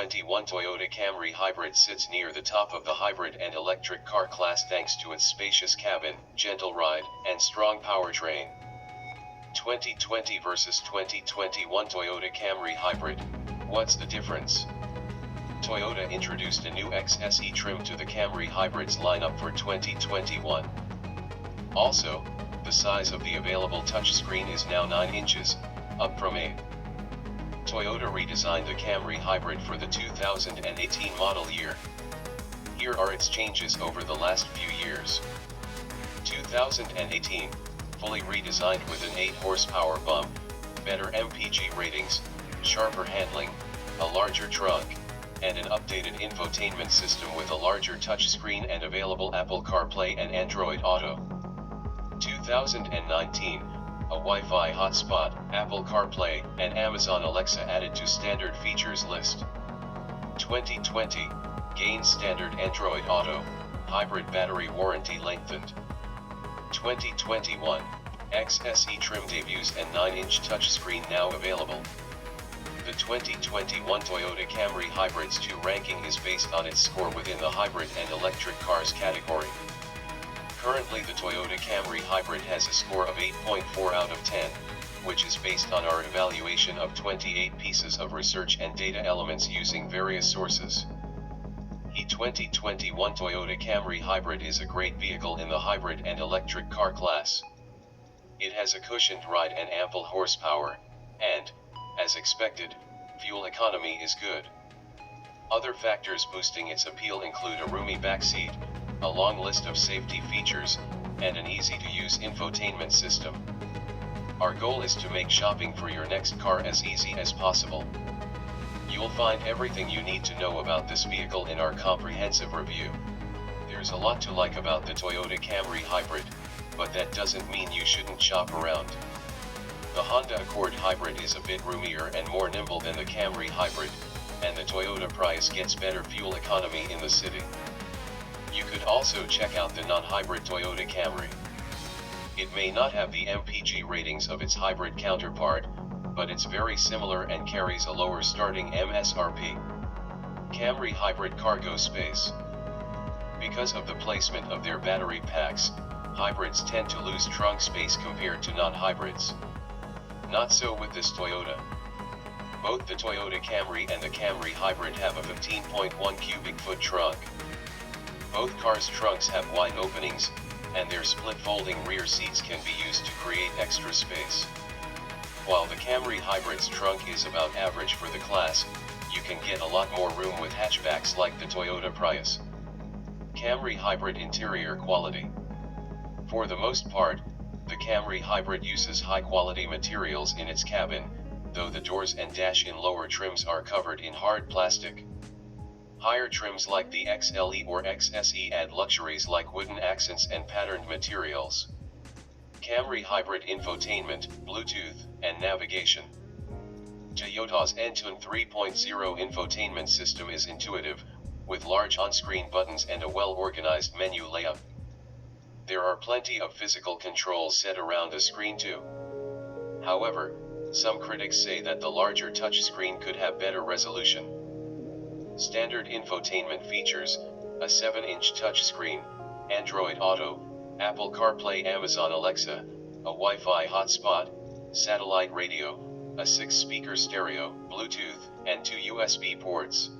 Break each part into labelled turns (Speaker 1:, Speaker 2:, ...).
Speaker 1: 2021 Toyota Camry Hybrid sits near the top of the hybrid and electric car class thanks to its spacious cabin, gentle ride, and strong powertrain. 2020 versus 2021 Toyota Camry Hybrid. What's the difference? Toyota introduced a new XSE trim to the Camry Hybrids lineup for 2021. Also, the size of the available touchscreen is now 9 inches, up from 8. Toyota redesigned the Camry Hybrid for the 2018 model year. Here are its changes over the last few years. 2018, fully redesigned with an 8 horsepower bump, better MPG ratings, sharper handling, a larger trunk, and an updated infotainment system with a larger touchscreen and available Apple CarPlay and Android Auto. 2019, a Wi-Fi hotspot, Apple CarPlay, and Amazon Alexa added to standard features list. 2020, gains standard Android Auto, hybrid battery warranty lengthened. 2021, XSE trim debuts and 9-inch touchscreen now available. The 2021 Toyota Camry Hybrid's 2 ranking is based on its score within the hybrid and electric cars category. Currently the Toyota Camry Hybrid has a score of 8.4 out of 10, which is based on our evaluation of 28 pieces of research and data elements using various sources. The 2021 Toyota Camry Hybrid is a great vehicle in the hybrid and electric car class. It has a cushioned ride and ample horsepower, and, as expected, fuel economy is good. Other factors boosting its appeal include a roomy backseat, a long list of safety features, and an easy-to-use infotainment system. Our goal is to make shopping for your next car as easy as possible. You'll find everything you need to know about this vehicle in our comprehensive review. There's a lot to like about the Toyota Camry Hybrid, but that doesn't mean you shouldn't shop around. The Honda Accord Hybrid is a bit roomier and more nimble than the Camry Hybrid, and the Toyota Prius gets better fuel economy in the city. You could also check out the non-hybrid Toyota Camry. It may not have the MPG ratings of its hybrid counterpart, but it's very similar and carries a lower starting MSRP. Camry Hybrid Cargo Space. Because of the placement of their battery packs, hybrids tend to lose trunk space compared to non-hybrids. Not so with this Toyota. Both the Toyota Camry and the Camry Hybrid have a 15.1 cubic foot trunk. Both cars' trunks have wide openings, and their split folding rear seats can be used to create extra space. While the Camry Hybrid's trunk is about average for the class, you can get a lot more room with hatchbacks like the Toyota Prius. Camry Hybrid interior quality. For the most part, the Camry Hybrid uses high-quality materials in its cabin, though the doors and dash in lower trims are covered in hard plastic. Higher trims like the XLE or XSE add luxuries like wooden accents and patterned materials. Camry Hybrid infotainment, Bluetooth, and navigation. Toyota's Entune 3.0 infotainment system is intuitive, with large on-screen buttons and a well-organized menu layout. There are plenty of physical controls set around the screen too. However, some critics say that the larger touchscreen could have better resolution. Standard infotainment features, a 7-inch touchscreen, Android Auto, Apple CarPlay, Amazon Alexa, a Wi-Fi hotspot, satellite radio, a 6-speaker stereo, Bluetooth, and 2 USB ports.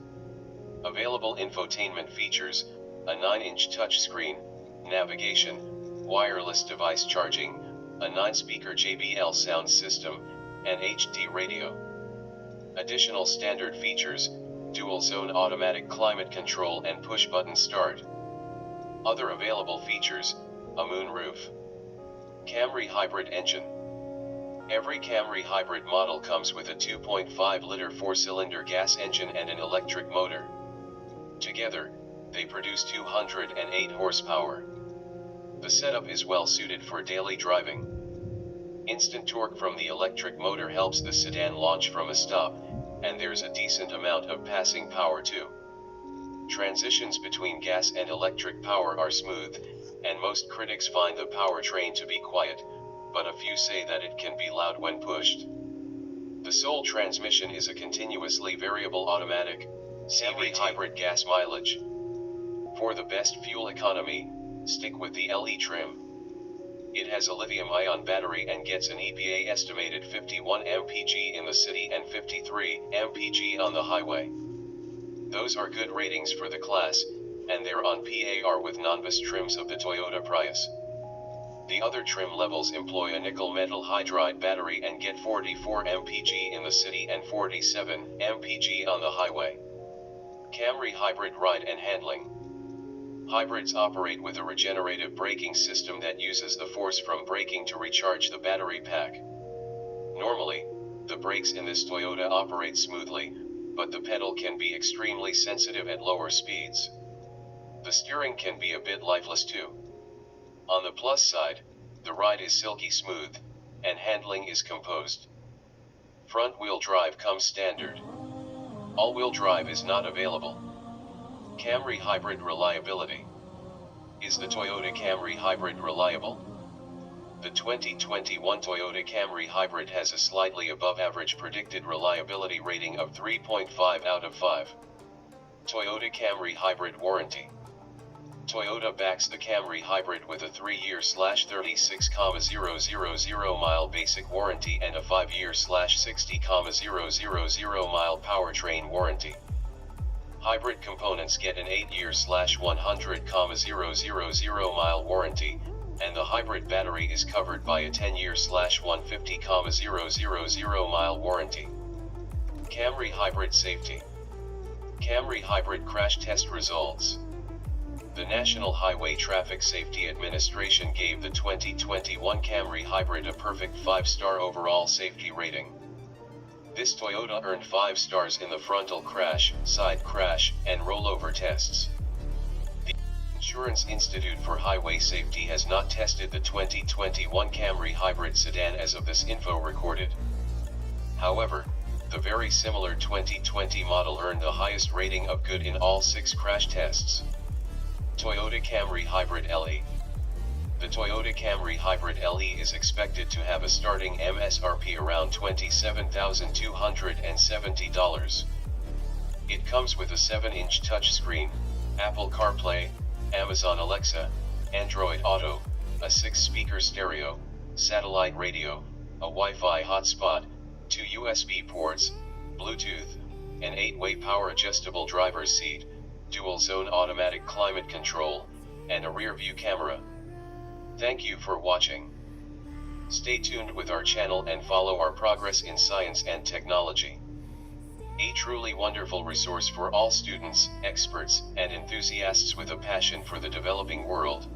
Speaker 1: Available infotainment features, a 9-inch touchscreen, navigation, wireless device charging, a 9-speaker JBL sound system, and HD radio. Additional standard features, dual-zone automatic climate control and push-button start. Other available features, a moonroof. Camry Hybrid engine. Every Camry Hybrid model comes with a 2.5-liter 4-cylinder gas engine and an electric motor. Together, they produce 208 horsepower. The setup is well suited for daily driving. Instant torque from the electric motor helps the sedan launch from a stop, and there's a decent amount of passing power too. Transitions between gas and electric power are smooth, and most critics find the powertrain to be quiet, but a few say that it can be loud when pushed. The sole transmission is a continuously variable automatic, Camry hybrid gas mileage. For the best fuel economy, stick with the LE trim. It has a lithium-ion battery and gets an EPA estimated 51 mpg in the city and 53 mpg on the highway. Those are good ratings for the class, and they're on par with non-BES trims of the Toyota Prius. The other trim levels employ a nickel metal hydride battery and get 44 mpg in the city and 47 mpg on the highway. Camry hybrid ride and handling. Hybrids operate with a regenerative braking system that uses the force from braking to recharge the battery pack. Normally, the brakes in this Toyota operate smoothly, but the pedal can be extremely sensitive at lower speeds. The steering can be a bit lifeless too. On the plus side, the ride is silky smooth, and handling is composed. Front-wheel drive comes standard. All-wheel drive is not available. Camry hybrid reliability. Is the Toyota Camry hybrid reliable? The 2021 Toyota Camry hybrid has a slightly above average predicted reliability rating of 3.5 out of 5. Toyota Camry hybrid warranty. Toyota backs the Camry hybrid with a 3-year/36,000 mile basic warranty and a 5-year/60,000 mile powertrain warranty. Hybrid components get an 8-year/100,000 mile warranty, and the hybrid battery is covered by a 10-year/150,000 mile warranty. Camry hybrid safety. Camry hybrid crash test results. The National Highway Traffic Safety Administration gave the 2021 Camry hybrid a perfect 5-star overall safety rating. This Toyota earned 5 stars in the frontal crash, side crash, and rollover tests. The Insurance Institute for Highway Safety has not tested the 2021 Camry hybrid sedan as of this info recorded. However, the very similar 2020 model earned the highest rating of good in all 6 crash tests. Toyota Camry Hybrid LE. The Toyota Camry Hybrid LE is expected to have a starting MSRP around $27,270. It comes with a 7-inch touchscreen, Apple CarPlay, Amazon Alexa, Android Auto, a 6-speaker stereo, satellite radio, a Wi-Fi hotspot, 2 USB ports, Bluetooth, an 8-way power-adjustable driver's seat, dual-zone automatic climate control, and a rear-view camera. Thank you for watching. Stay tuned with our channel and follow our progress in science and technology. A truly wonderful resource for all students, experts, and enthusiasts with a passion for the developing world.